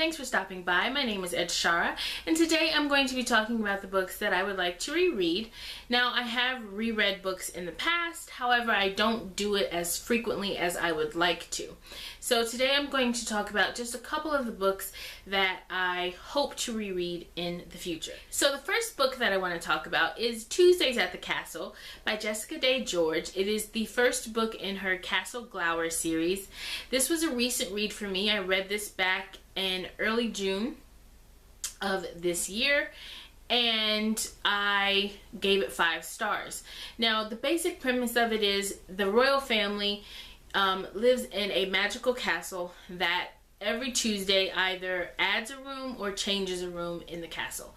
thanks for stopping by. My name is Edshara, and today I'm going to be talking about the books that I would like to reread. Now, I have reread books in the past, however, I don't do it as frequently as I would like to. So today I'm going to talk about just a couple of the books that I hope to reread in the future. So the first book that I want to talk about is Tuesdays at the Castle by Jessica Day George. It is the first book in her Castle Glower series. This was a recent read for me. I read this back in early June of this year, and I gave it 5 stars. Now, the basic premise of it is the royal family lives in a magical castle that every Tuesday either adds a room or changes a room in the castle.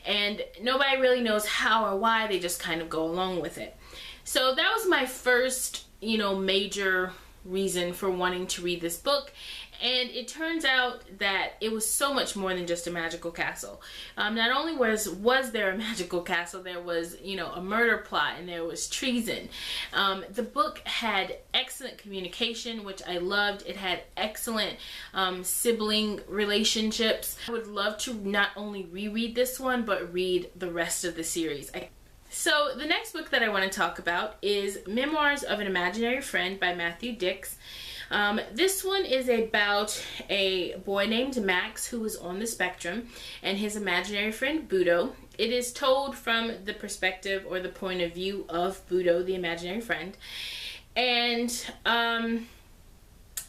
And nobody really knows how or why, they just kind of go along with it. So that was my first, major reason for wanting to read this book. And it turns out that it was so much more than just a magical castle. Not only was there a magical castle, there was, a murder plot, and there was treason. The book had excellent communication, which I loved. It had excellent sibling relationships. I would love to not only reread this one, but read the rest of the series. So the next book that I want to talk about is Memoirs of an Imaginary Friend by Matthew Dix. This one is about a boy named Max who is on the spectrum and his imaginary friend Budo. It is told from the perspective or the point of view of Budo, the imaginary friend. And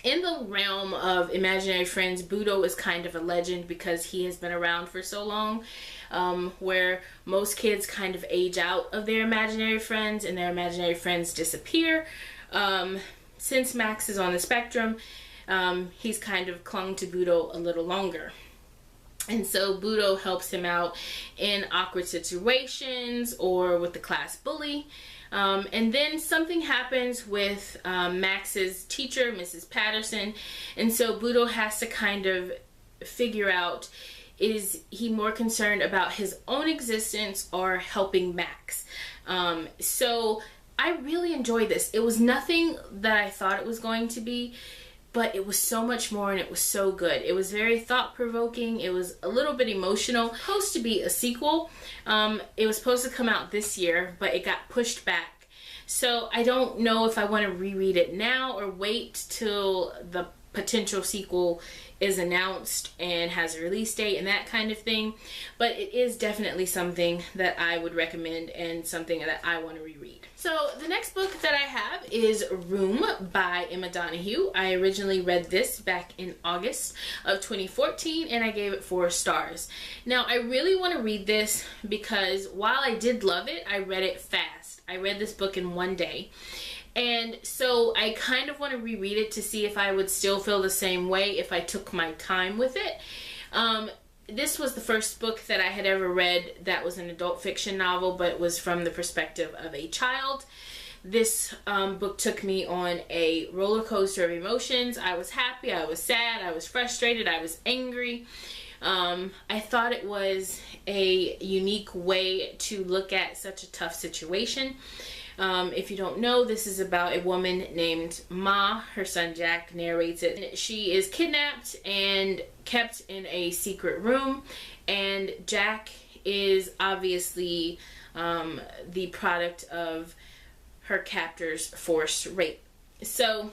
in the realm of imaginary friends, Budo is kind of a legend because he has been around for so long, where most kids kind of age out of their imaginary friends and their imaginary friends disappear. Since Max is on the spectrum, he's kind of clung to Budo a little longer. And so Budo helps him out in awkward situations or with the class bully. And then something happens with Max's teacher, Mrs. Patterson. And so Budo has to kind of figure out, is he more concerned about his own existence or helping Max? So I really enjoyed this. It was nothing that I thought it was going to be, but it was so much more, and it was so good. It was very thought-provoking. It was a little bit emotional. It was supposed to be a sequel. It was supposed to come out this year, but it got pushed back. So I don't know if I want to reread it now or wait till the potential sequel is announced and has a release date and that kind of thing. But it is definitely something that I would recommend and something that I want to reread. So the next book that I have is Room by Emma Donoghue. I originally read this back in August of 2014 and I gave it 4 stars. Now, I really want to read this because while I did love it, I read it fast. I read this book in one day. And so I kind of want to reread it to see if I would still feel the same way if I took my time with it. This was the first book that I had ever read that was an adult fiction novel, but it was from the perspective of a child. This book took me on a roller coaster of emotions. I was happy, I was sad, I was frustrated, I was angry. I thought it was a unique way to look at such a tough situation. If you don't know, this is about a woman named Ma. Her son Jack narrates it. She is kidnapped and kept in a secret room, and Jack is obviously the product of her captor's forced rape. So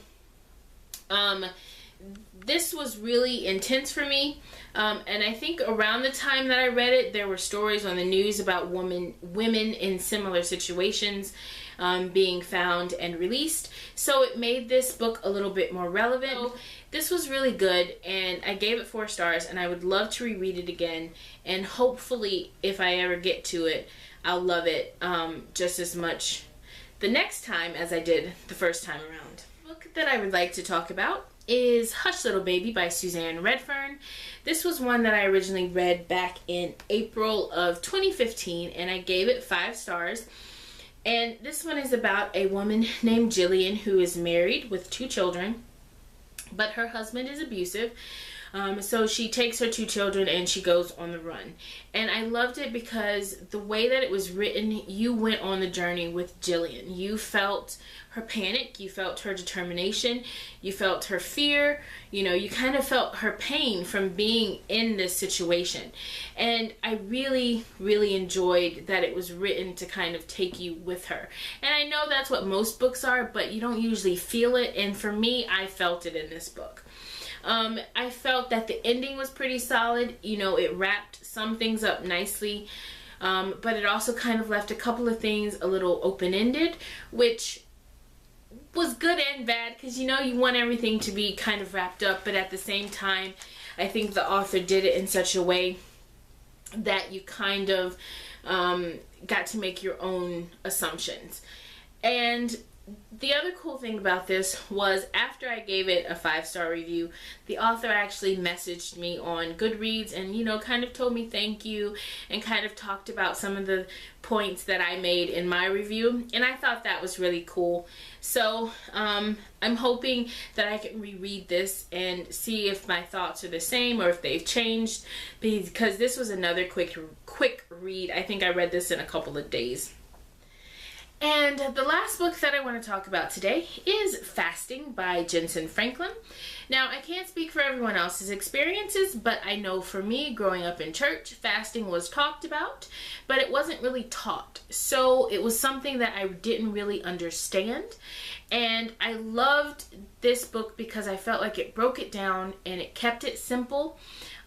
this was really intense for me, and I think around the time that I read it, there were stories on the news about women in similar situations being found and released, so it made this book a little bit more relevant. So this was really good, and I gave it 4 stars, and I would love to reread it again, and hopefully if I ever get to it, I'll love it just as much the next time as I did the first time around. The book that I would like to talk about is Hush Little Baby by Suzanne Redfern. This was one that I originally read back in April of 2015, and I gave it 5 stars. And this one is about a woman named Jillian who is married with 2 children, but her husband is abusive. So she takes her 2 children and she goes on the run. And I loved it because the way that it was written, you went on the journey with Jillian. You felt her panic, you felt her determination, you felt her fear, you know, you kind of felt her pain from being in this situation. And I really, really enjoyed that it was written to kind of take you with her. And I know that's what most books are, but you don't usually feel it. And for me, I felt it in this book. I felt that the ending was pretty solid. You know, it wrapped some things up nicely, but it also kind of left a couple of things a little open-ended, which was good and bad, because you know you want everything to be kind of wrapped up, but at the same time I think the author did it in such a way that you kind of got to make your own assumptions. And the other cool thing about this was, after I gave it a 5-star review, the author actually messaged me on Goodreads and, you know, kind of told me thank you and kind of talked about some of the points that I made in my review, and I thought that was really cool. So I'm hoping that I can reread this and see if my thoughts are the same or if they've changed, because this was another quick read. I think I read this in a couple of days. And the last book that I want to talk about today is Fasting by Jensen Franklin. Now, I can't speak for everyone else's experiences, but I know for me, growing up in church, fasting was talked about, but it wasn't really taught. So it was something that I didn't really understand. And I loved this book because I felt like it broke it down and it kept it simple,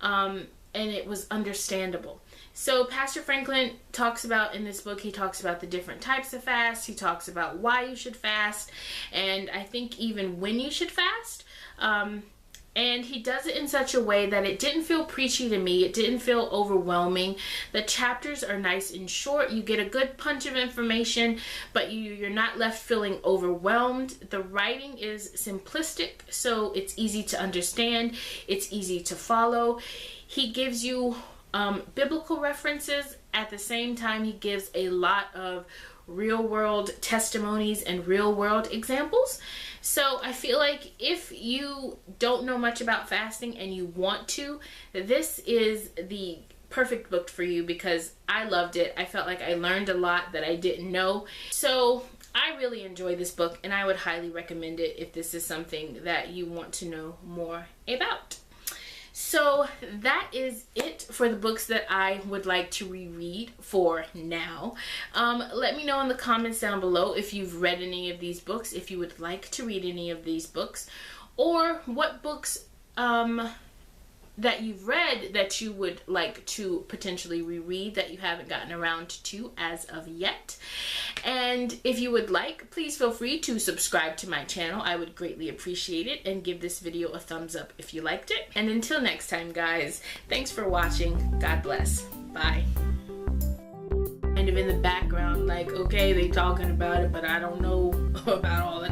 and it was understandable. So Pastor Franklin talks about, in this book, he talks about the different types of fasts. He talks about why you should fast, and I think even when you should fast. And he does it in such a way that it didn't feel preachy to me. It didn't feel overwhelming. The chapters are nice and short. You get a good punch of information, but you're not left feeling overwhelmed. The writing is simplistic, so it's easy to understand. It's easy to follow. He gives you biblical references. At the same time, he gives a lot of real world testimonies and real world examples. So I feel like if you don't know much about fasting and you want to, this is the perfect book for you, because I loved it. I felt like I learned a lot that I didn't know. So I really enjoy this book, and I would highly recommend it if this is something that you want to know more about. So that is it for the books that I would like to reread for now. Let me know in the comments down below if you've read any of these books, if you would like to read any of these books, or what books that you've read that you would like to potentially reread that you haven't gotten around to as of yet. And if you would like, please feel free to subscribe to my channel. I would greatly appreciate it, and give this video a thumbs up if you liked it. And until next time, guys, thanks for watching. God bless. Bye. Kind of in the background, like, okay, they talking about it, but I don't know about all that.